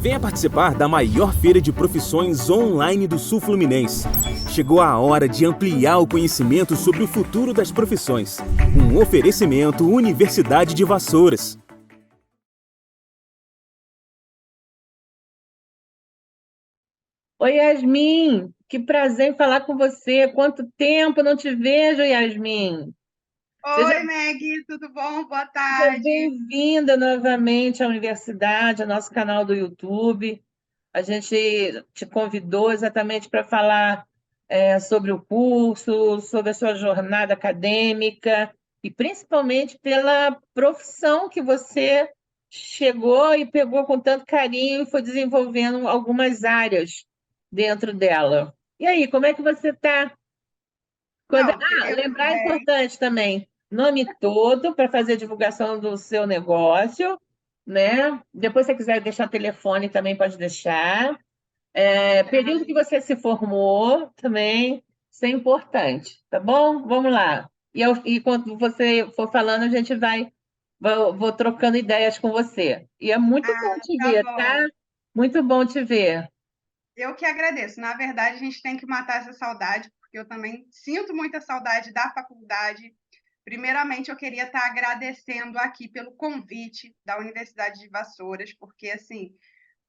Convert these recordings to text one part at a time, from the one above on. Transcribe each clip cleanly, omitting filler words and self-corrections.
Venha participar da maior feira de profissões online do Sul Fluminense. Chegou a hora de ampliar o conhecimento sobre o futuro das profissões. Um oferecimento Universidade de Vassouras. Oi, Yasmin, que prazer em falar com você. Quanto tempo não te vejo, Yasmin? Seja, Oi, Meg, tudo bom? Boa seja tarde. bem-vinda novamente à universidade, ao nosso canal do YouTube. A gente te convidou exatamente para falar sobre o curso, sobre a sua jornada acadêmica e principalmente pela profissão que você chegou e pegou com tanto carinho e foi desenvolvendo algumas áreas dentro dela. E aí, como é que você está? Não, eu tô Lembrar bem. importante também, nome todo para fazer a divulgação do seu negócio, né? Depois, se você quiser deixar telefone, também pode deixar. Período que você se formou também, isso é importante, tá bom? Vamos lá. E quando você for falando, a gente vou trocando ideias com você. E é muito bom Ah, te tá ver, tá? bom. Muito bom te ver. Eu que agradeço. Na verdade, a gente tem que matar essa saudade, porque eu também sinto muita saudade da faculdade. Primeiramente, eu queria estar agradecendo aqui pelo convite da Universidade de Vassouras, porque, assim,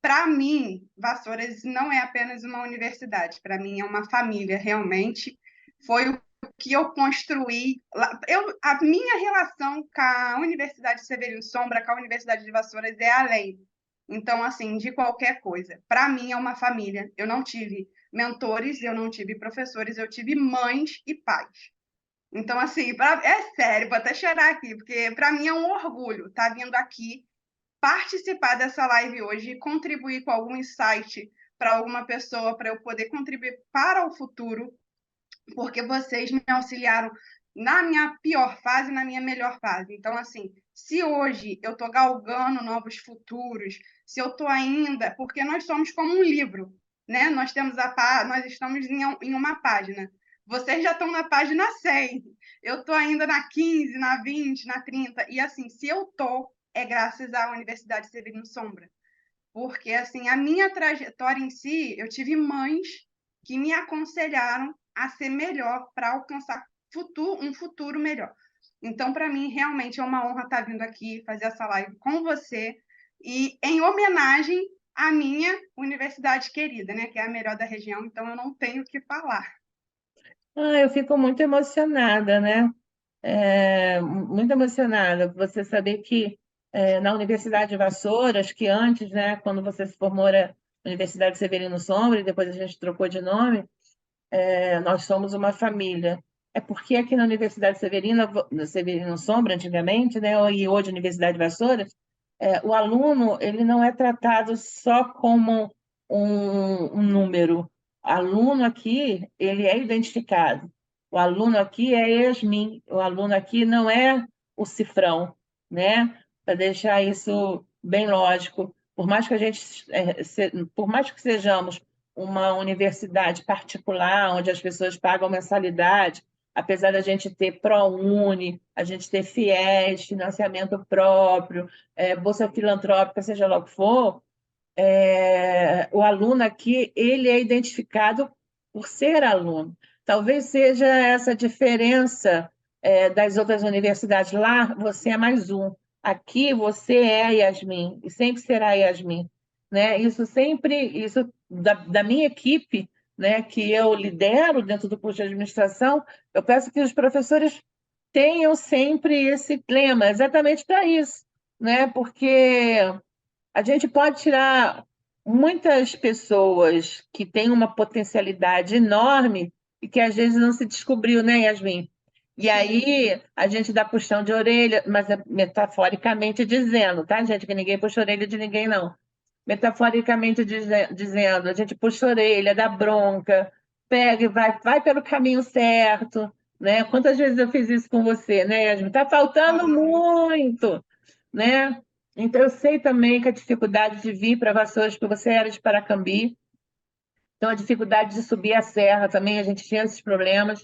para mim, Vassouras não é apenas uma universidade, para mim é uma família, realmente. Foi o que eu construí. A minha relação com a Universidade Severino Sombra, com a Universidade de Vassouras, é além. Então, assim, de qualquer coisa. Para mim é uma família. Eu não tive mentores, eu não tive professores, eu tive mães e pais. Então, assim, é sério, vou até chorar aqui, porque para mim é um orgulho estar vindo aqui participar dessa live hoje e contribuir com algum insight para alguma pessoa, para eu poder contribuir para o futuro, porque vocês me auxiliaram na minha pior fase e na minha melhor fase. Então, assim, se hoje eu estou galgando novos futuros, se eu estou ainda, porque nós somos como um livro, né? Nós estamos em uma página. Vocês já estão na página 100. Eu estou ainda na 15, na 20, na 30. E assim, se eu estou, é graças à Universidade Severino Sombra. Porque assim, a minha trajetória em si, eu tive mães que me aconselharam a ser melhor para alcançar um futuro melhor. Então, para mim, realmente é uma honra estar vindo aqui fazer essa live com você e em homenagem à minha universidade querida, né, que é a melhor da região, então eu não tenho o que falar. Eu fico muito emocionada, né? Muito emocionada. Você saber que na Universidade de Vassouras, que antes, né, quando você se formou, era Universidade Severino Sombra, e depois a gente trocou de nome, nós somos uma família. É porque aqui na Universidade Severino Sombra, antigamente, né, e hoje Universidade de Vassouras, o aluno ele não é tratado só como um número. O aluno aqui ele é identificado. O aluno aqui é Yasmin. O aluno aqui não é o cifrão, né? Para deixar isso bem lógico. Por mais que sejamos uma universidade particular, onde as pessoas pagam mensalidade, apesar da gente ter ProUni, a gente ter FIES, financiamento próprio, bolsa filantrópica, seja lá o que for, o aluno aqui ele é identificado por ser aluno. Talvez seja essa diferença das outras universidades. Lá você é mais um. Aqui você é Yasmin e sempre será Yasmin, né? Isso da minha equipe, né, que eu lidero dentro do curso de administração, eu peço que os professores tenham sempre esse lema, exatamente para isso, né? Porque a gente pode tirar muitas pessoas que têm uma potencialidade enorme e que às vezes não se descobriu, né, Yasmin? E Sim. aí a gente dá puxão de orelha, mas é metaforicamente dizendo, tá, gente? Que ninguém puxa a orelha de ninguém, não. Metaforicamente dizendo, a gente puxa a orelha, dá bronca, pega e vai pelo caminho certo, né? Quantas vezes eu fiz isso com você, né, Yasmin? Está faltando Ai, muito, né? Então, eu sei também que a dificuldade de vir para Vassouras, porque você era de Paracambi, então a dificuldade de subir a serra também, a gente tinha esses problemas,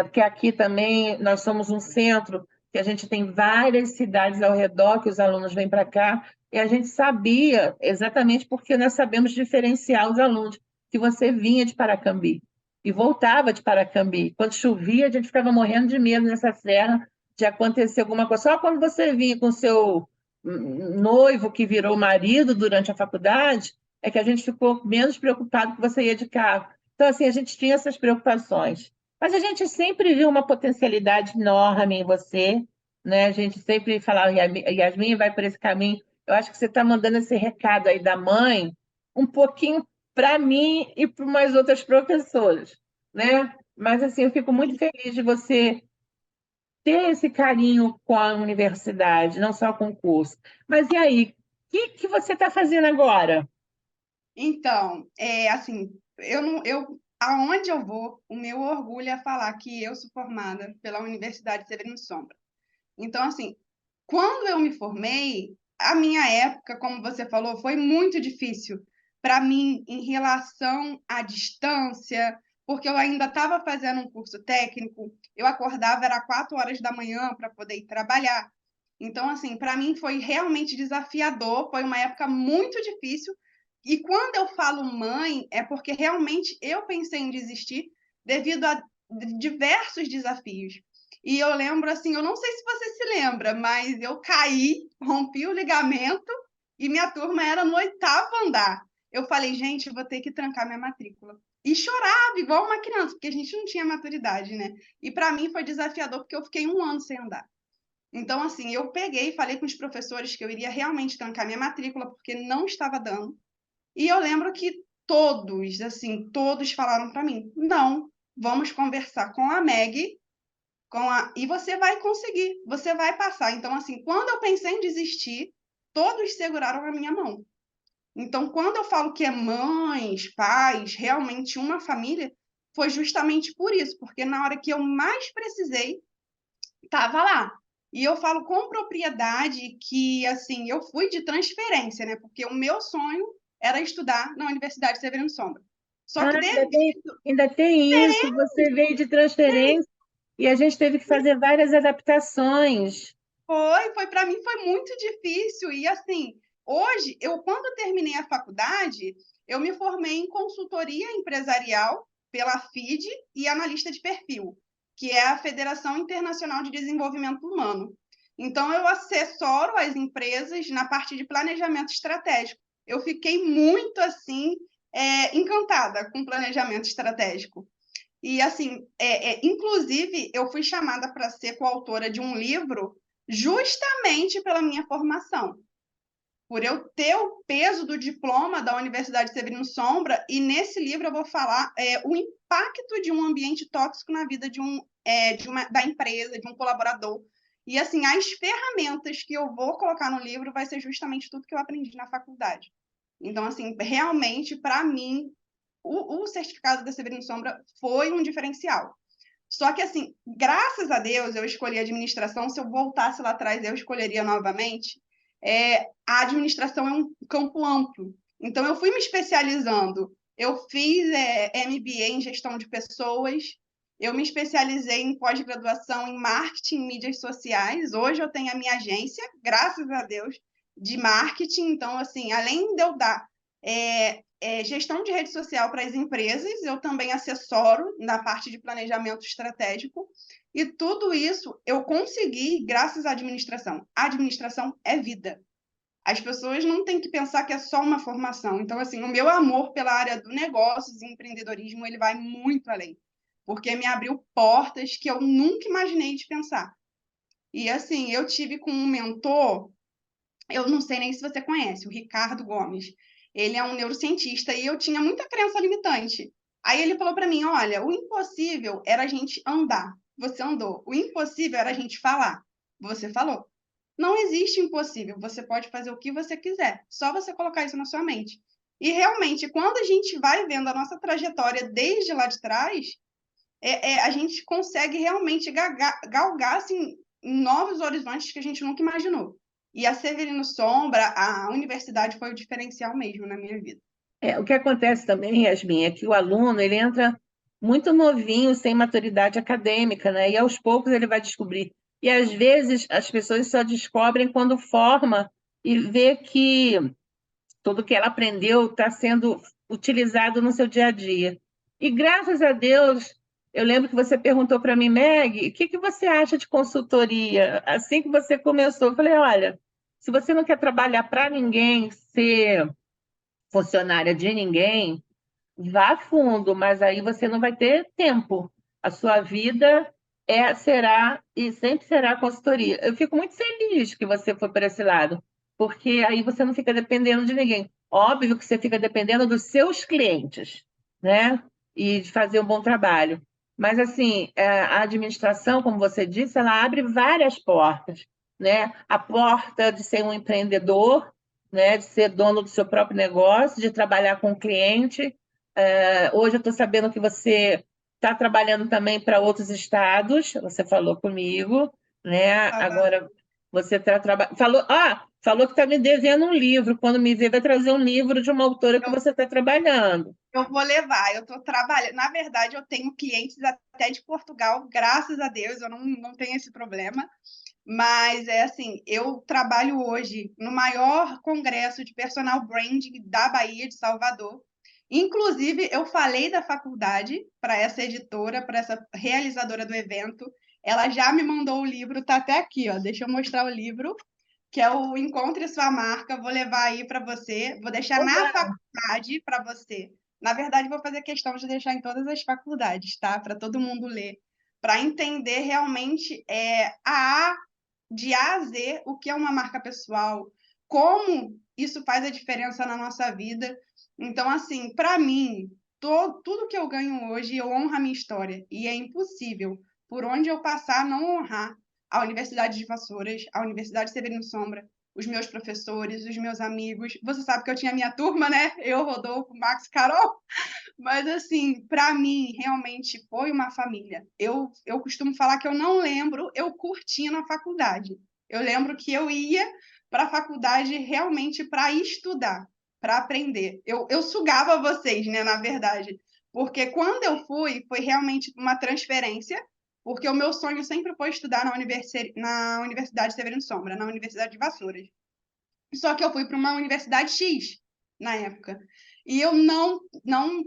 porque aqui também nós somos um centro que a gente tem várias cidades ao redor que os alunos vêm para cá, E a gente sabia, exatamente porque nós sabemos diferenciar os alunos, que você vinha de Paracambi e voltava de Paracambi. Quando chovia, a gente ficava morrendo de medo nessa serra de acontecer alguma coisa. Só quando você vinha com seu noivo, que virou marido durante a faculdade, é que a gente ficou menos preocupado que você ia de carro. Então, assim, a gente tinha essas preocupações. Mas a gente sempre viu uma potencialidade enorme em você, né? A gente sempre falava, Yasmin vai por esse caminho. Eu acho que você está mandando esse recado aí da mãe um pouquinho para mim e para umas outras professoras, né? Mas, assim, eu fico muito feliz de você ter esse carinho com a universidade, não só com o curso. Mas e aí, o que você está fazendo agora? Então, assim, aonde eu vou, o meu orgulho é falar que eu sou formada pela Universidade Severino Sombra. Então, assim, quando eu me formei, a minha época, como você falou, foi muito difícil para mim em relação à distância, porque eu ainda estava fazendo um curso técnico, eu acordava, era 4 horas da manhã para poder ir trabalhar. Então, assim, para mim foi realmente desafiador, foi uma época muito difícil. E quando eu falo mãe, é porque realmente eu pensei em desistir devido a diversos desafios. E eu lembro, assim, eu não sei se você se lembra, mas eu caí, rompi o ligamento e minha turma era no 8º andar. Eu falei, gente, eu vou ter que trancar minha matrícula. E chorava igual uma criança, porque a gente não tinha maturidade, né? E para mim foi desafiador, porque eu fiquei 1 ano sem andar. Então, assim, eu peguei e falei com os professores que eu iria realmente trancar minha matrícula, porque não estava dando. E eu lembro que todos, assim, todos falaram para mim, não, vamos conversar com a Meg, e você vai conseguir, você vai passar. Então, assim, quando eu pensei em desistir, todos seguraram a minha mão. Então, quando eu falo que é mães, pais, realmente uma família, foi justamente por isso, porque na hora que eu mais precisei, estava lá. E eu falo com propriedade que, assim, eu fui de transferência, né? Porque o meu sonho era estudar na Universidade Severino Sombra. Só Ah, que ainda tem isso, você veio de transferência e a gente teve que fazer várias adaptações. foi para mim foi muito difícil. E, assim, hoje, quando eu terminei a faculdade, eu me formei em consultoria empresarial pela FIDE e analista de perfil, que é a Federação Internacional de Desenvolvimento Humano. Então, eu assessoro as empresas na parte de planejamento estratégico. Eu fiquei muito, assim, encantada com planejamento estratégico. E, assim, inclusive, eu fui chamada para ser coautora de um livro justamente pela minha formação, por eu ter o peso do diploma da Universidade Severino Sombra, e nesse livro eu vou falar o impacto de um ambiente tóxico na vida da empresa, de um colaborador. E, assim, as ferramentas que eu vou colocar no livro vai ser justamente tudo que eu aprendi na faculdade. Então, assim, realmente, para mim, o certificado da Severino Sombra foi um diferencial. Só que, assim, graças a Deus, eu escolhi a administração. Se eu voltasse lá atrás, eu escolheria novamente. A administração é um campo amplo. Então, eu fui me especializando. Eu fiz MBA em gestão de pessoas. Eu me especializei em pós-graduação em marketing e mídias sociais. Hoje eu tenho a minha agência, graças a Deus, de marketing. Então, assim, além de eu dar gestão de rede social para as empresas, eu também assessoro na parte de planejamento estratégico, e tudo isso eu consegui graças à administração. A administração é vida. As pessoas não têm que pensar que é só uma formação. Então, assim, o meu amor pela área do negócios e empreendedorismo, ele vai muito além, porque me abriu portas que eu nunca imaginei de pensar. E, assim, eu tive com um mentor, eu não sei nem se você conhece, o Ricardo Gomes. Ele é um neurocientista e eu tinha muita crença limitante. Aí ele falou para mim, olha, o impossível era a gente andar. Você andou. O impossível era a gente falar. Você falou. Não existe impossível. Você pode fazer o que você quiser. Só você colocar isso na sua mente. E realmente, quando a gente vai vendo a nossa trajetória desde lá de trás, a gente consegue realmente galgar assim, novos horizontes que a gente nunca imaginou. E a Severino Sombra, a universidade foi o diferencial mesmo na minha vida. O que acontece também, Yasmin, é que o aluno ele entra muito novinho, sem maturidade acadêmica, né? E aos poucos ele vai descobrir. E às vezes as pessoas só descobrem quando forma e ver que tudo que ela aprendeu está sendo utilizado no seu dia a dia. E graças a Deus, eu lembro que você perguntou para mim, Meg, o que que você acha de consultoria? Assim que você começou, eu falei, olha, se você não quer trabalhar para ninguém, ser funcionária de ninguém, vá fundo, mas aí você não vai ter tempo. A sua vida será e sempre será consultoria. Eu fico muito feliz que você foi para esse lado, porque aí você não fica dependendo de ninguém. Óbvio que você fica dependendo dos seus clientes, né? E de fazer um bom trabalho. Mas, assim, a administração, como você disse, ela abre várias portas, né? A porta de ser um empreendedor, né? De ser dono do seu próprio negócio, de trabalhar com o cliente. Hoje eu estou sabendo que você está trabalhando também para outros estados, você falou comigo, né? Tava- Agora você está trabalhando. Falou que está me devendo um livro. Quando me ver, vai trazer um livro de uma autora que Eu, você está trabalhando. eu vou levar, eu estou trabalhando. Na verdade, eu tenho clientes até de Portugal, graças a Deus, eu não tenho esse problema. Mas é assim, eu trabalho hoje no maior congresso de personal branding da Bahia, de Salvador. Inclusive, eu falei da faculdade para essa editora, para essa realizadora do evento. Ela já me mandou o livro, tá até aqui, ó. Deixa eu mostrar o livro, que é o Encontre Sua Marca. Vou levar aí para você, vou deixar na faculdade para você. Na verdade, vou fazer questão de deixar em todas as faculdades, tá? Para todo mundo ler, para entender realmente de A a Z o que é uma marca pessoal, como isso faz a diferença na nossa vida. Então, assim, para mim, tudo que eu ganho hoje, eu honro a minha história. E é impossível, por onde eu passar, não honrar a Universidade de Vassouras, a Universidade Severino Sombra, os meus professores, os meus amigos. Você sabe que eu tinha a minha turma, né? Eu, Rodolfo, Max, Carol. Mas, assim, para mim, realmente foi uma família. Eu costumo falar que eu não lembro eu curtindo a faculdade. Eu lembro que eu ia para a faculdade realmente para estudar, para aprender. Eu sugava vocês, né, na verdade. Porque quando eu fui, foi realmente uma transferência, porque o meu sonho sempre foi estudar na Universidade Severino Sombra, na Universidade de Vassouras. Só que eu fui para uma universidade X na época. E eu não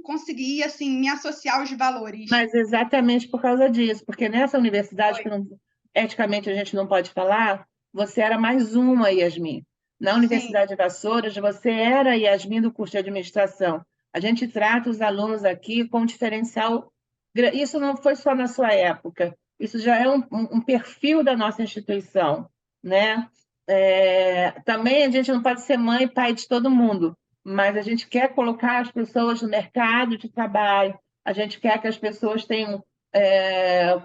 conseguia assim me associar aos valores. Mas exatamente por causa disso, porque nessa universidade, Foi. que eticamente a gente não pode falar, você era mais uma, Yasmin. Na Sim, Universidade de Vassouras, você era a Yasmin do curso de administração. A gente trata os alunos aqui com um diferencial. Isso não foi só na sua época, isso já é um perfil da nossa instituição, né? Também a gente não pode ser mãe e pai de todo mundo, mas a gente quer colocar as pessoas no mercado de trabalho, a gente quer que as pessoas tenham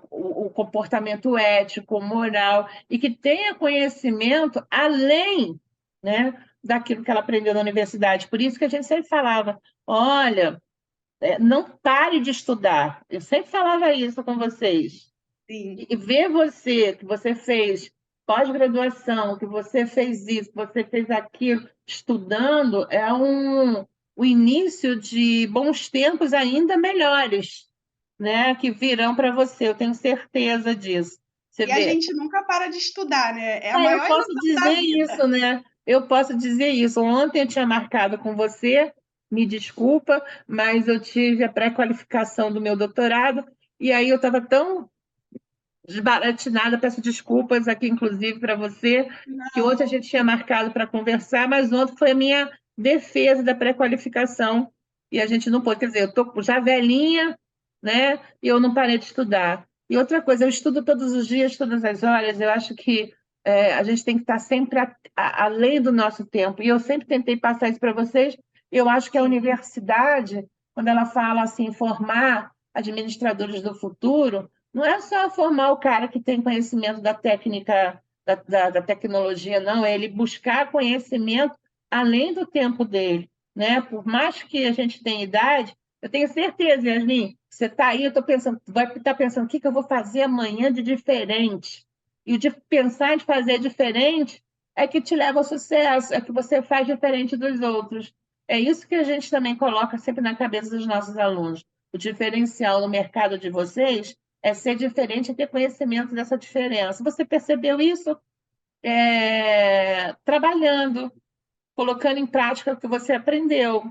o comportamento ético, moral, e que tenha conhecimento além, né, daquilo que ela aprendeu na universidade. Por isso que a gente sempre falava, olha, não pare de estudar. Eu sempre falava isso com vocês. sim. E ver você, que você fez pós-graduação, que você fez isso, que você fez aquilo, estudando, o início de bons tempos ainda melhores, né? Que virão para você, eu tenho certeza disso. Você E a vê, gente nunca para de estudar, né? É a eu maior posso ilusão da dizer vida. isso, né? Eu posso dizer isso. Ontem eu tinha marcado com você, me desculpa, mas eu tive a pré-qualificação do meu doutorado, e aí eu estava tão desbaratinada, peço desculpas aqui, inclusive, para você, que ontem a Não, gente tinha marcado para conversar, mas ontem foi a minha defesa da pré-qualificação e a gente não pôde. Quer dizer, eu estou já velhinha, né? E eu não parei de estudar. E outra coisa, eu estudo todos os dias, todas as horas, eu acho que a gente tem que estar sempre além do nosso tempo. E eu sempre tentei passar isso para vocês. Eu acho que a sim. universidade, quando ela fala assim, formar administradores do futuro, não é só formar o cara que tem conhecimento da técnica, da tecnologia, não, é ele buscar conhecimento além do tempo dele, né? Por mais que a gente tenha idade, eu tenho certeza, Yasmin, você está aí, eu estou pensando, vai estar pensando, o que que eu vou fazer amanhã de diferente? E o de pensar em fazer diferente é que te leva ao sucesso, é que você faz diferente dos outros. É isso que a gente também coloca sempre na cabeça dos nossos alunos. O diferencial no mercado de vocês é ser diferente e ter conhecimento dessa diferença. Você percebeu isso? trabalhando, colocando em prática o que você aprendeu.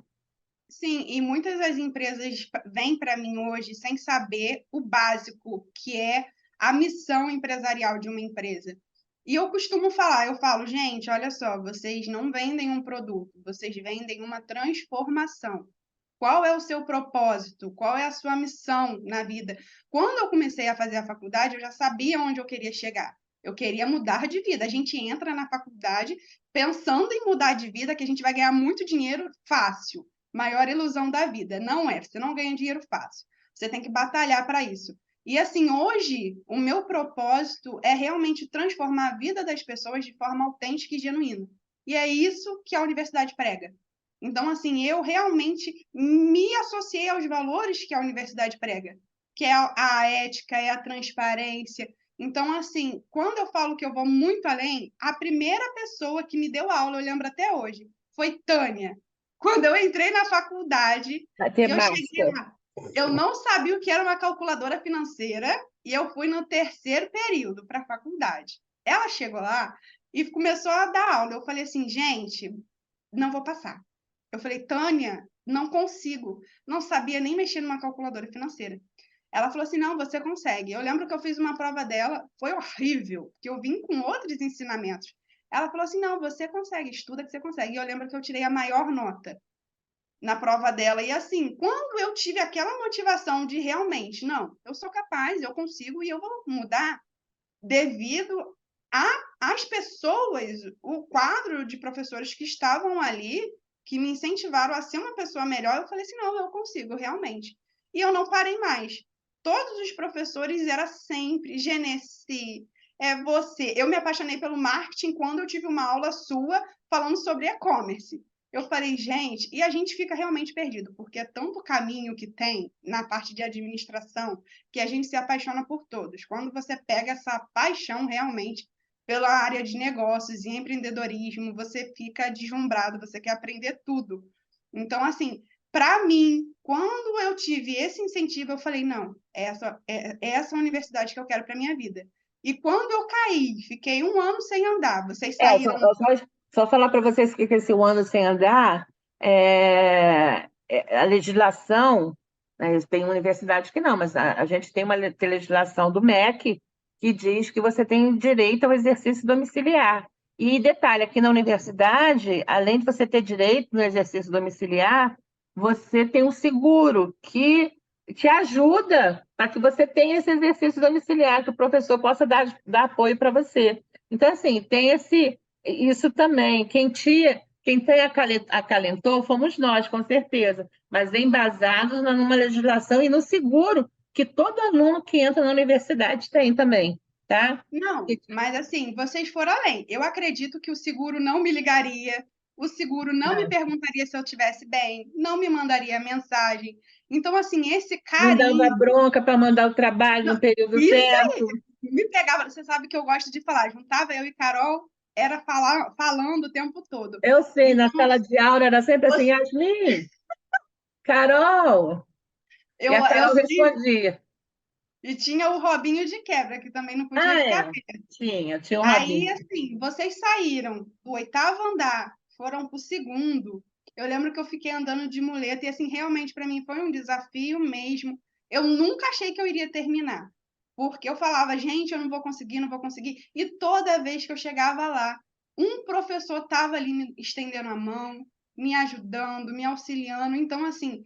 Sim, e muitas das empresas vêm para mim hoje sem saber o básico, que é a missão empresarial de uma empresa. E eu costumo falar, eu falo, gente, olha só, vocês não vendem um produto, vocês vendem uma transformação. Qual é o seu propósito? Qual é a sua missão na vida? Quando eu comecei a fazer a faculdade, eu já sabia onde eu queria chegar. Eu queria mudar de vida. A gente entra na faculdade pensando em mudar de vida, que a gente vai ganhar muito dinheiro fácil. Maior ilusão da vida. Não é, você não ganha dinheiro fácil. Você tem que batalhar para isso. E assim, hoje, o meu propósito é realmente transformar a vida das pessoas de forma autêntica e genuína. E é isso que a universidade prega. Então, assim, eu realmente me associei aos valores que a universidade prega, que é a ética, é a transparência. Então, assim, quando eu falo que eu vou muito além, a primeira pessoa que me deu aula, eu lembro até hoje, foi Tânia. Quando eu entrei na faculdade, que eu cheguei Matemática. lá, eu não sabia o que era uma calculadora financeira e eu fui no terceiro período para a faculdade. Ela chegou lá e começou a dar aula. Eu falei assim, gente, não vou passar. Eu falei, Tânia, não consigo. Não sabia nem mexer numa calculadora financeira. Ela falou assim, não, você consegue. Eu lembro que eu fiz uma prova dela, foi horrível, porque eu vim com outros ensinamentos. Ela falou assim, não, você consegue, estuda que você consegue. E eu lembro que eu tirei a maior nota na prova dela. E assim, quando eu tive aquela motivação de realmente, não, eu sou capaz, eu consigo e eu vou mudar devido às pessoas, o quadro de professores que estavam ali, que me incentivaram a ser uma pessoa melhor, eu falei assim, não, eu consigo, realmente. E eu não parei mais. Todos os professores era sempre, Genesi, é você. Eu me apaixonei pelo marketing quando eu tive uma aula sua falando sobre e-commerce. Eu falei, gente, e a gente fica realmente perdido, porque é tanto caminho que tem na parte de administração que a gente se apaixona por todos. Quando você pega essa paixão realmente pela área de negócios e empreendedorismo, você fica deslumbrado, você quer aprender tudo. Então, assim, para mim, quando eu tive esse incentivo, eu falei, não, essa universidade que eu quero para minha vida. E quando eu caí, fiquei um ano sem andar, vocês saíram. Só falar para vocês que esse ano sem andar, a legislação, né, tem universidades que não, mas a gente tem uma legislação do MEC que diz que você tem direito ao exercício domiciliar. E detalhe, aqui na universidade, além de você ter direito no exercício domiciliar, você tem um seguro que te ajuda para que você tenha esse exercício domiciliar, que o professor possa dar apoio para você. Então, assim, tem isso também. Quem tem acalentou fomos nós, com certeza, mas embasados numa legislação e no seguro que todo aluno que entra na universidade tem também, tá? Não, mas assim, vocês foram além. Eu acredito que o seguro não me ligaria, o seguro não me perguntaria se eu estivesse bem, não me mandaria mensagem. Então, assim, esse Não dava carinho. bronca para mandar o trabalho Não, no período isso aí, certo. me pegava. Você sabe que eu gosto de falar, juntava eu e Carol, era falando o tempo todo. Eu sei, na Então, sala de aula era sempre assim, Yasmin, Carol, e a eu Carol sei. respondia. E tinha o Robinho de quebra, que também não podia Ah, ficar. é, tinha um Aí, Robinho. assim, vocês saíram do oitavo andar, foram para o segundo. Eu lembro que eu fiquei andando de muleta e, assim, realmente para mim foi um desafio mesmo. Eu nunca achei que eu iria terminar, porque eu falava, gente, eu não vou conseguir, não vou conseguir. E toda vez que eu chegava lá, um professor estava ali me estendendo a mão, me ajudando, me auxiliando. Então, assim,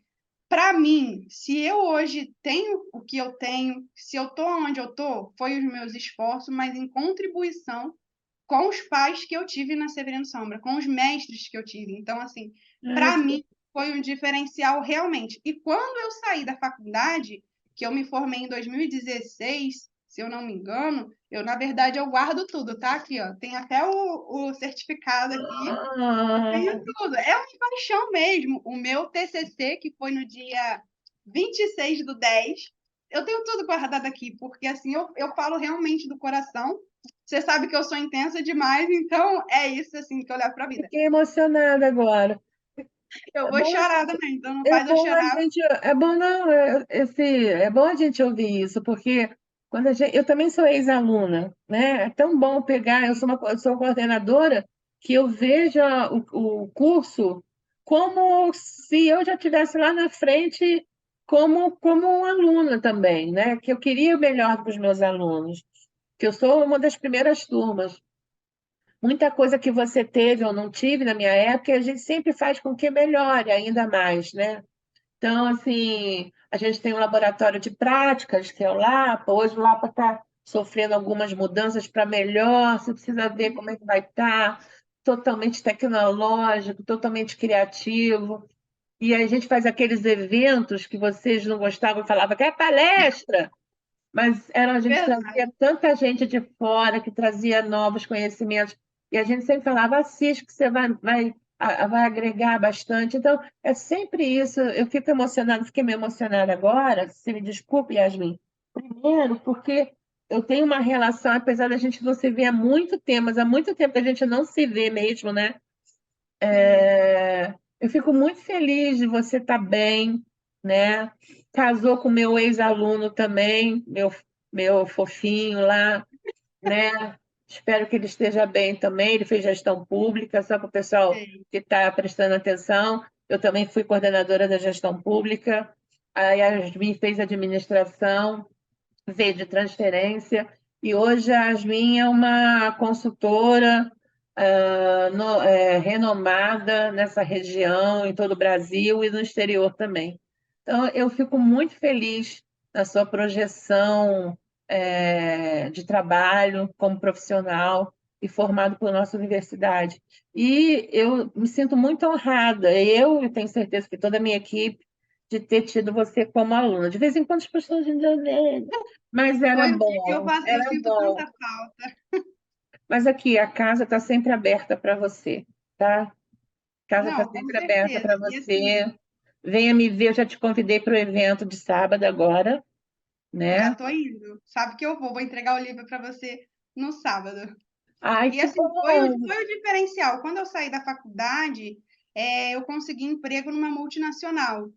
para mim, se eu hoje tenho o que eu tenho, se eu estou onde eu estou, foi os meus esforços, mas em contribuição com os pais que eu tive na Severino Sombra, com os mestres que eu tive. Então, assim, para mim, foi um diferencial realmente. E quando eu saí da faculdade, que eu me formei em 2016, se eu não me engano, na verdade, eu guardo tudo, tá? Aqui, ó, tem até o certificado aqui. Ah, Tenho tudo. É uma paixão mesmo. O meu TCC, que foi no dia 26/10, eu tenho tudo guardado aqui, porque assim, eu falo realmente do coração. Você sabe que eu sou intensa demais, então é isso assim que eu levo para a vida. fiquei emocionada agora. Eu É vou bom, chorar também, então não é faz eu bom a chorar. gente, é bom não, é bom a gente ouvir isso, porque Eu também sou ex-aluna, né? É tão bom pegar, eu sou coordenadora que eu vejo o curso como se eu já estivesse lá na frente como um aluna também, né? Que eu queria o melhor para os meus alunos, que eu sou uma das primeiras turmas. Muita coisa que você teve ou não tive na minha época, a gente sempre faz com que melhore ainda mais, né? Então, assim, a gente tem um laboratório de práticas, que é o LAPA. Hoje o LAPA está sofrendo algumas mudanças para melhor, você precisa ver como é que vai estar, totalmente tecnológico, totalmente criativo. E aí a gente faz aqueles eventos que vocês não gostavam, falava que é palestra, mas a gente Verdade. trazia tanta gente de fora que trazia novos conhecimentos. E a gente sempre falava, assiste que você vai agregar bastante. Então, é sempre isso. Eu fico emocionada, fiquei meio emocionada agora, se me desculpe, Yasmin. Primeiro, porque eu tenho uma relação, apesar da gente não se ver há muito tempo, mas há muito tempo que a gente não se vê mesmo, né? Sim. Eu fico muito feliz de você estar bem, né? Casou com meu ex-aluno também, meu fofinho lá, né? Espero que ele esteja bem também. Ele fez gestão pública, só para o pessoal Sim. que está prestando atenção. Eu também fui coordenadora da gestão pública. A Yasmin fez administração, veio de transferência, e hoje a Yasmin é uma consultora renomada nessa região, em todo o Brasil e no exterior também. Então, eu fico muito feliz na sua projeção de trabalho como profissional e formado pela nossa universidade. E eu me sinto muito honrada, eu e tenho certeza que toda a minha equipe, de ter tido você como aluna. De vez em quando as pessoas dizem, mas era Foi o que eu bom, faço, eu era sinto bom. tanta falta. Mas aqui, a casa está sempre aberta para você, tá? A casa está Não, com sempre aberta certeza. para E assim, você. Venha me ver, eu já te convidei para o evento de sábado agora, já né? estou indo. Sabe que eu vou entregar o livro para você no sábado. Ai, E que assim, foi, bom! foi o diferencial. Quando eu saí da faculdade, eu consegui emprego numa multinacional.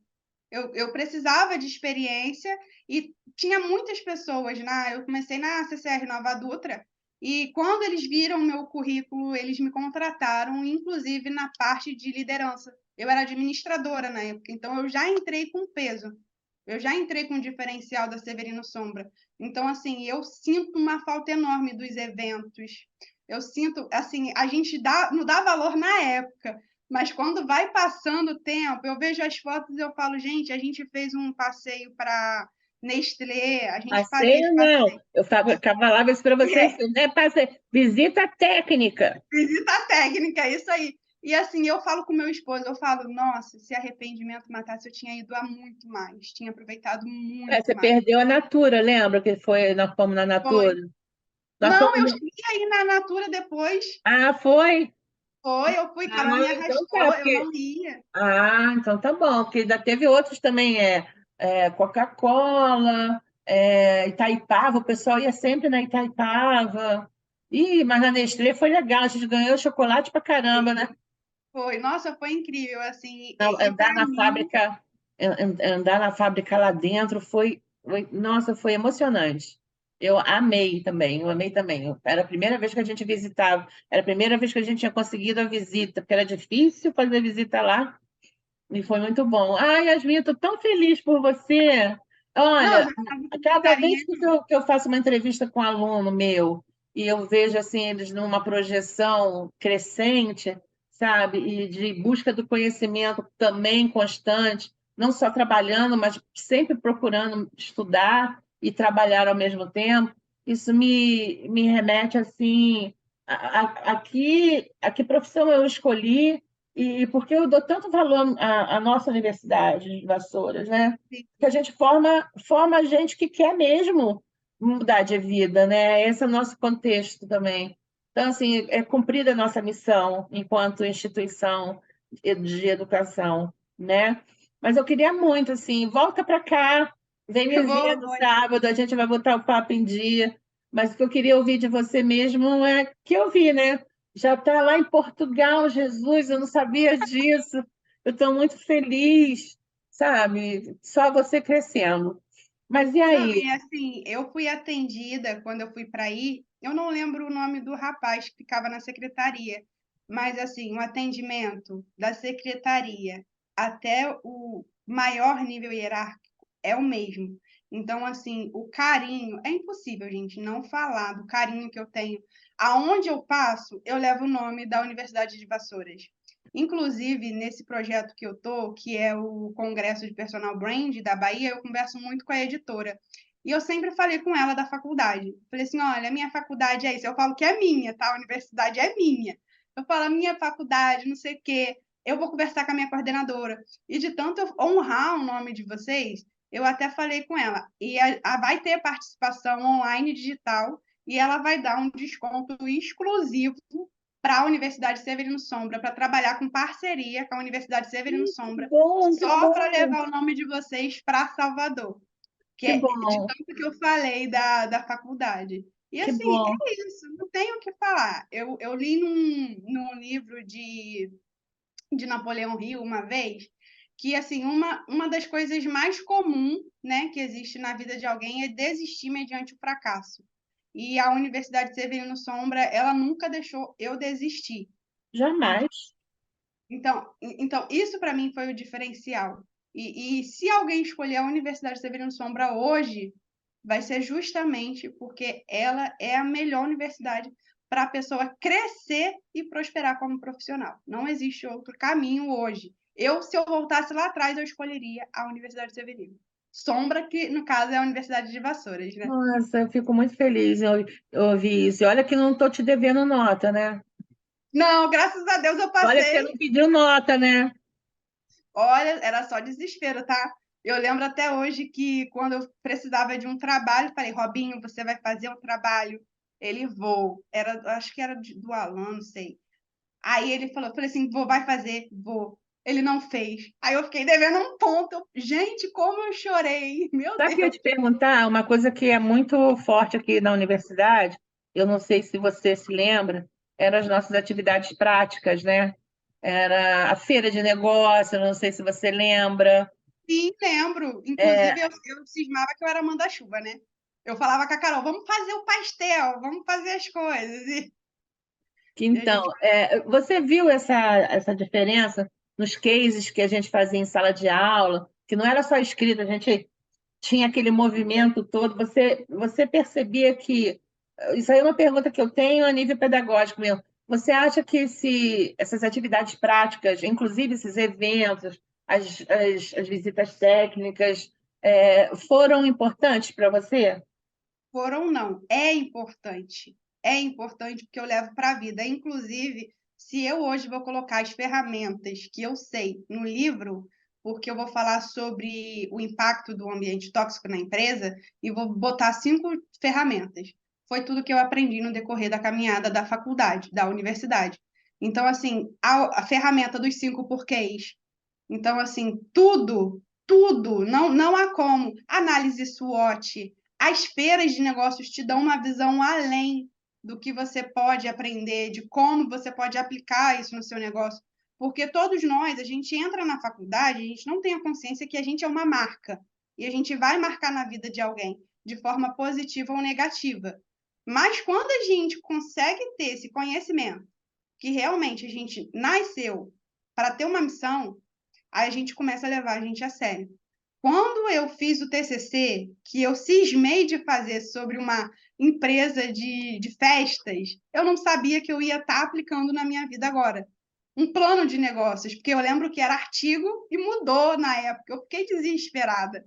Eu precisava de experiência e tinha muitas pessoas eu comecei na CCR Nova Dutra e quando eles viram o meu currículo, eles me contrataram, inclusive na parte de liderança. Eu era administradora na época, então eu já entrei com peso. Eu já entrei com o diferencial da Severino Sombra. Então, assim, eu sinto uma falta enorme dos eventos. Eu sinto, assim, a gente não dá valor na época, mas quando vai passando o tempo, eu vejo as fotos e eu falo, gente, a gente fez um passeio para Nestlé, a gente fazia esse Passeio não, passeio. falava isso para você, É, né? Passeio, visita técnica. visita técnica, é isso aí. E assim, eu falo com meu esposo, eu falo, nossa, se arrependimento matasse, eu tinha ido a muito mais, tinha aproveitado muito Você mais. perdeu a Natura, lembra que nós fomos na Foi. Natura? Nós Não, eu fomos. cheguei aí na Natura depois. Ah, foi? Foi, eu fui, Carol Ah, me então tá, arrastou, eu porque não ia. então tá bom, porque ainda teve outros também, Coca-Cola, Itaipava, o pessoal ia sempre na Itaipava. Ih, mas na Nestlé foi legal, a gente ganhou chocolate pra caramba, né? Foi, nossa, foi incrível, assim, Não, e para mim andar na fábrica lá dentro nossa, foi emocionante. Eu amei também. Era a primeira vez que a gente visitava, era a primeira vez que a gente tinha conseguido a visita, porque era difícil fazer visita lá. E foi muito bom. Ai, Yasmin, eu estou tão feliz por você. não, Olha, já estava com muito cada carinho. vez que eu faço uma entrevista com um aluno meu e eu vejo assim, eles numa projeção crescente, sabe, e de busca do conhecimento também constante, não só trabalhando, mas sempre procurando estudar e trabalhar ao mesmo tempo, isso me remete assim, a que profissão eu escolhi e porque eu dou tanto valor à nossa universidade de Vassouras, né? Que a gente forma gente que quer mesmo mudar de vida, né? Esse é o nosso contexto também. Então, assim, é cumprida a nossa missão enquanto instituição de educação, né? Mas eu queria muito, assim, volta para cá, vem me Eu ver vou, no vou. sábado, a gente vai botar o papo em dia. Mas o que eu queria ouvir de você mesmo é que eu vi, né? Já está lá em Portugal, Jesus, eu não sabia disso. Eu estou muito feliz, sabe? Só você crescendo. Mas e Não, aí? e assim, eu fui atendida quando eu fui para aí, eu não lembro o nome do rapaz que ficava na secretaria, mas assim, o atendimento da secretaria até o maior nível hierárquico é o mesmo. Então, assim, o carinho, é impossível, gente, não falar do carinho que eu tenho. Aonde eu passo, eu levo o nome da Universidade de Vassouras. Inclusive, nesse projeto que eu tô, que é o Congresso de Personal Brand da Bahia, eu converso muito com a editora. E eu sempre falei com ela da faculdade. Falei assim: olha, a minha faculdade é isso. Eu falo que é minha, tá? A universidade é minha. Eu falo, a minha faculdade, não sei o quê. Eu vou conversar com a minha coordenadora. E de tanto eu honrar o nome de vocês, eu até falei com ela. E vai ter participação online digital e ela vai dar um desconto exclusivo para a Universidade Severino Sombra, para trabalhar com parceria com a Universidade Severino Que Sombra, bom, que só para bom, levar o nome de vocês para Salvador, que que é de bom, tanto que eu falei da faculdade. E que assim, bom. é isso, não tenho o que falar. Eu li num livro de Napoleão Hill uma vez que assim uma das coisas mais comuns, né, que existe na vida de alguém é desistir mediante o fracasso. E a Universidade Severino Sombra, ela nunca deixou eu desistir. Jamais. Então isso para mim foi o diferencial. E se alguém escolher a Universidade Severino Sombra hoje, vai ser justamente porque ela é a melhor universidade para a pessoa crescer e prosperar como profissional. Não existe outro caminho hoje. Se eu voltasse lá atrás, eu escolheria a Universidade Severino. Sombra, que no caso é a Universidade de Vassouras, né? Nossa, eu fico muito feliz em ouvir isso. E olha que não estou te devendo nota, né? Não, graças a Deus eu Olha que você passei. não pediu nota, né? Olha, era só desespero, tá? Eu lembro até hoje que quando eu precisava de um trabalho, falei, Robinho, você vai fazer um trabalho. Ele vou. Acho que era do Alan, não sei. Aí ele falou, falei assim, vou, vai fazer, vou. Ele não fez. Aí eu fiquei devendo um ponto. Gente, como eu chorei. Meu Sabe o que eu ia Deus. te perguntar? Uma coisa que é muito forte aqui na universidade, eu não sei se você se lembra, eram as nossas atividades práticas, né? Era a feira de negócio, não sei se você lembra. Sim, lembro. É, Inclusive, eu cismava que eu era manda-chuva, né? Eu falava com a Carol, vamos fazer o pastel, vamos fazer as coisas. que E a então, gente você viu essa diferença nos cases que a gente fazia em sala de aula, que não era só escrita, a gente tinha aquele movimento todo. Você percebia que. Isso aí é uma pergunta que eu tenho a nível pedagógico mesmo. Você acha que essas atividades práticas, inclusive esses eventos, as visitas técnicas, foram importantes para você? foram não. É importante. É importante porque eu levo para a vida. Inclusive, se eu hoje vou colocar as ferramentas que eu sei no livro, porque eu vou falar sobre o impacto do ambiente tóxico na empresa, e vou botar 5 ferramentas. Foi tudo que eu aprendi no decorrer da caminhada da faculdade, da universidade. Então, assim, a ferramenta dos 5 porquês. Então, assim, tudo, não há como. Análise SWOT, as feiras de negócios te dão uma visão além do que você pode aprender, de como você pode aplicar isso no seu negócio. Porque todos nós, a gente entra na faculdade, a gente não tem a consciência que a gente é uma marca. E a gente vai marcar na vida de alguém, de forma positiva ou negativa. Mas quando a gente consegue ter esse conhecimento, que realmente a gente nasceu para ter uma missão, aí a gente começa a levar a gente a sério. Quando eu fiz o TCC, que eu cismei de fazer sobre uma empresa de festas, eu não sabia que eu ia estar aplicando na minha vida agora. Um plano de negócios, porque eu lembro que era artigo e mudou na época. Eu fiquei desesperada.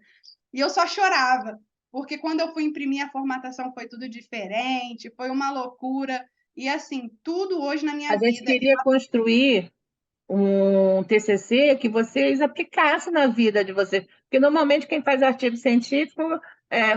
E eu só chorava, porque quando eu fui imprimir a formatação foi tudo diferente, foi uma loucura. E assim, tudo hoje na A minha gente vida. queria construir um TCC que vocês aplicassem na vida de vocês. Porque normalmente quem faz artigo científico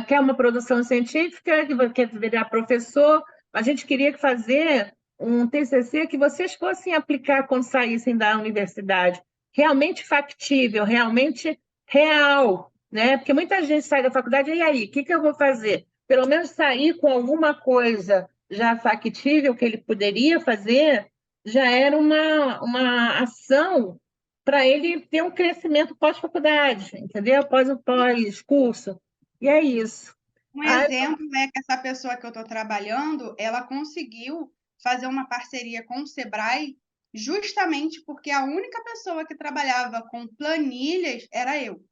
quer uma produção científica, que quer virar professor. A gente queria fazer um TCC que vocês fossem aplicar quando saíssem da universidade. Realmente factível, realmente real, né? Porque muita gente sai da faculdade, e aí, o que eu vou fazer? Pelo menos sair com alguma coisa já factível que ele poderia fazer já era uma ação para ele ter um crescimento pós-faculdade, entendeu? Após o pós-curso. E é isso. Um Ai, exemplo é que essa pessoa que eu estou trabalhando, ela conseguiu fazer uma parceria com o Sebrae justamente porque a única pessoa que trabalhava com planilhas era eu.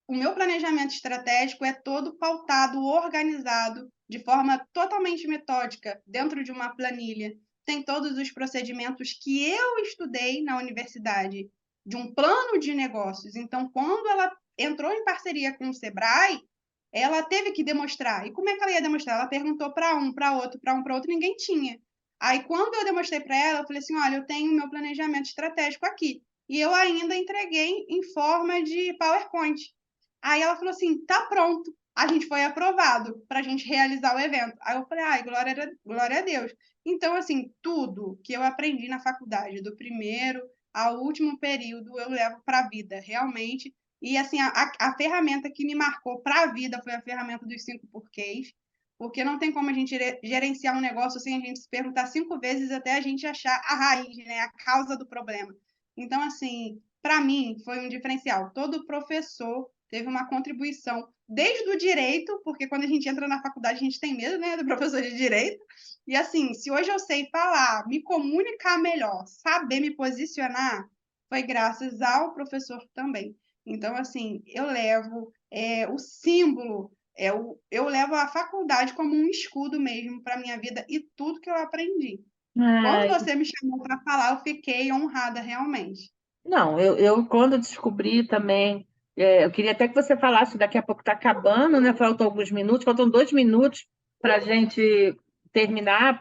O meu planejamento estratégico é todo pautado, organizado, de forma totalmente metódica, dentro de uma planilha. Tem todos os procedimentos que eu estudei na universidade, de um plano de negócios. Então, quando ela entrou em parceria com o Sebrae, ela teve que demonstrar. E como é que ela ia demonstrar? Ela perguntou para um, para outro, para um, para outro, ninguém tinha. Aí, quando eu demonstrei para ela, eu falei assim: olha, eu tenho o meu planejamento estratégico aqui. E eu ainda entreguei em forma de PowerPoint. Aí ela falou assim: tá pronto, a gente foi aprovado para a gente realizar o evento. Aí eu falei: ai, glória a Deus. Então, assim, tudo que eu aprendi na faculdade, do primeiro ao último período, eu levo para a vida, realmente. E, assim, a ferramenta que me marcou para a vida foi a ferramenta dos 5 porquês, porque não tem como a gente gerenciar um negócio sem a gente se perguntar 5 vezes até a gente achar a raiz, né, a causa do problema. Então, assim, para mim, foi um diferencial. Todo professor teve uma contribuição, desde o direito, porque quando a gente entra na faculdade, a gente tem medo, né, do professor de direito. E assim, se hoje eu sei falar, me comunicar melhor, saber me posicionar, foi graças ao professor também. Então, assim, eu levo o símbolo, eu levo a faculdade como um escudo mesmo para a minha vida e tudo que eu aprendi. Quando ai, você me chamou para falar, eu fiquei honrada realmente. não, eu quando descobri também, eu queria até que você falasse, daqui a pouco está acabando, né? Faltam alguns minutos, faltam 2 minutos para a gente terminar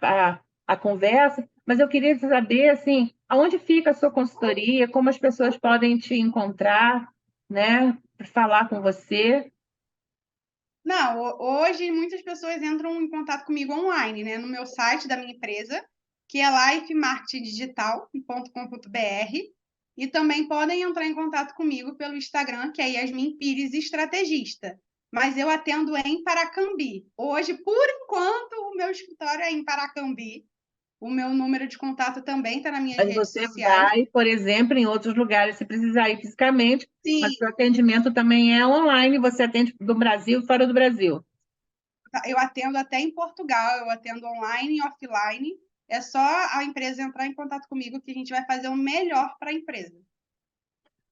a conversa, mas eu queria saber, assim, aonde fica a sua consultoria, como as pessoas podem te encontrar, né? Para falar com você. Não, hoje muitas pessoas entram em contato comigo online, né? No meu site da minha empresa, que é lifemarketingdigital.com.br, e também podem entrar em contato comigo pelo Instagram, que é Yasmin Pires Estrategista. Mas eu atendo em Paracambi. Hoje, por enquanto, o meu escritório é em Paracambi. O meu número de contato também está nas minhas Mas redes você sociais. vai, por exemplo, em outros lugares, se precisar ir fisicamente, Sim, mas o atendimento também é online, você atende do Brasil e fora do Brasil. eu atendo até em Portugal, eu atendo online e offline. É só a empresa entrar em contato comigo que a gente vai fazer o melhor para a empresa.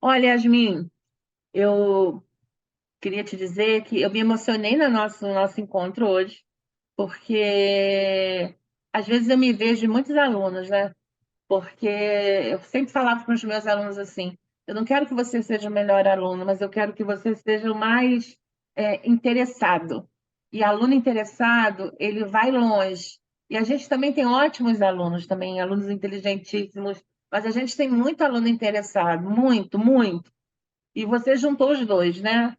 Olha, Yasmin, eu queria te dizer que eu me emocionei no nosso encontro hoje, porque às vezes eu me vejo em muitos alunos, né? Porque eu sempre falava para os meus alunos assim: eu não quero que você seja o melhor aluno, mas eu quero que você seja o mais interessado. E aluno interessado, ele vai longe. E a gente também tem ótimos alunos, também, alunos inteligentíssimos, mas a gente tem muito aluno interessado, muito, muito. E você juntou os dois, né?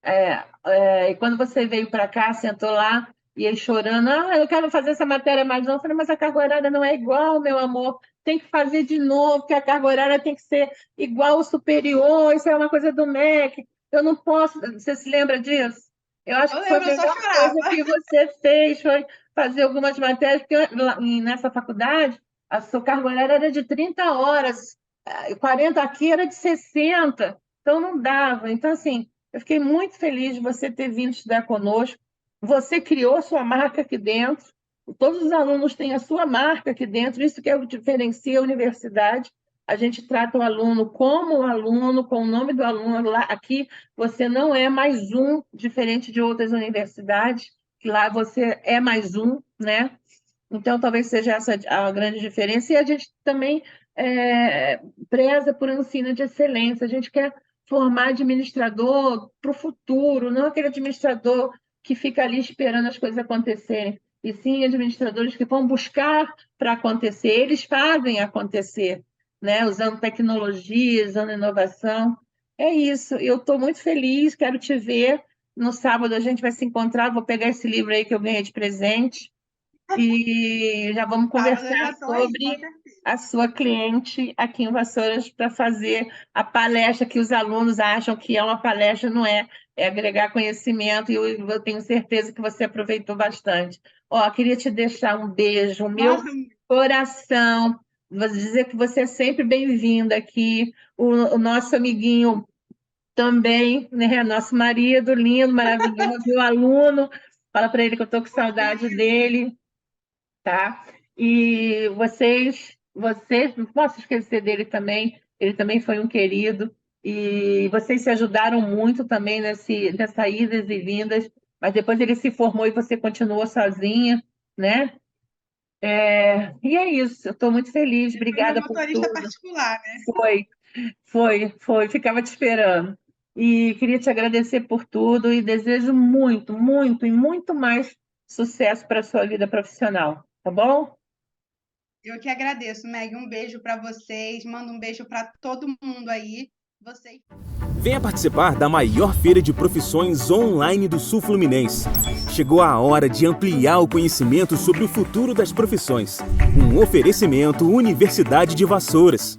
E quando você veio para cá, sentou lá e aí chorando, eu quero fazer essa matéria mais não. Eu falei, mas a carga horária não é igual, meu amor. Tem que fazer de novo, porque a carga horária tem que ser igual ou superior, isso é uma coisa do MEC. Eu não posso. Você se lembra disso? Eu acho Eu que foi a lembro, eu só melhor coisa chorava. que você fez, foi fazer algumas matérias, porque nessa faculdade a sua carga horária era de 30 horas, 40 aqui era de 60, então não dava. Então, assim, eu fiquei muito feliz de você ter vindo estudar conosco. Você criou sua marca aqui dentro. Todos os alunos têm a sua marca aqui dentro. Isso que é o que diferencia a universidade. A gente trata o aluno como o aluno, com o nome do aluno. Lá, aqui você não é mais um, diferente de outras universidades, que lá você é mais um, né? Então, talvez seja essa a grande diferença. E a gente também preza por um ensino de excelência. A gente quer formar administrador para o futuro, não aquele administrador que fica ali esperando as coisas acontecerem, e sim administradores que vão buscar para acontecer. Eles fazem acontecer, né? Usando tecnologia, usando inovação. É isso. Eu estou muito feliz, quero te ver. No sábado a gente vai se encontrar. Vou pegar esse livro aí que eu ganhei de presente e já vamos Sábado eu conversar já estou aí, com sobre certeza. a sua cliente aqui em Vassouras para fazer a palestra que os alunos acham que é uma palestra, não é? É agregar conhecimento e eu tenho certeza que você aproveitou bastante. Ó, queria te deixar um beijo, o meu Nossa, coração, vou dizer que você é sempre bem-vinda aqui, o nosso amiguinho também, né? Nosso marido lindo, maravilhoso, meu aluno. Fala para ele que eu estou com saudade dele, tá? E vocês, não posso esquecer dele também. Ele também foi um querido. E vocês se ajudaram muito também nessa idas e vindas. Mas depois ele se formou e você continuou sozinha, né? E é isso. Eu estou muito feliz. Ele foi meu Obrigada por motorista tudo. particular, né? Foi. Ficava te esperando. E queria te agradecer por tudo e desejo muito, muito e muito mais sucesso para a sua vida profissional, tá bom? Eu que agradeço, Meg. Um beijo para vocês. Mando um beijo para todo mundo aí. Vocês. Venha participar da maior feira de profissões online do Sul Fluminense. Chegou a hora de ampliar o conhecimento sobre o futuro das profissões. Um oferecimento Universidade de Vassouras.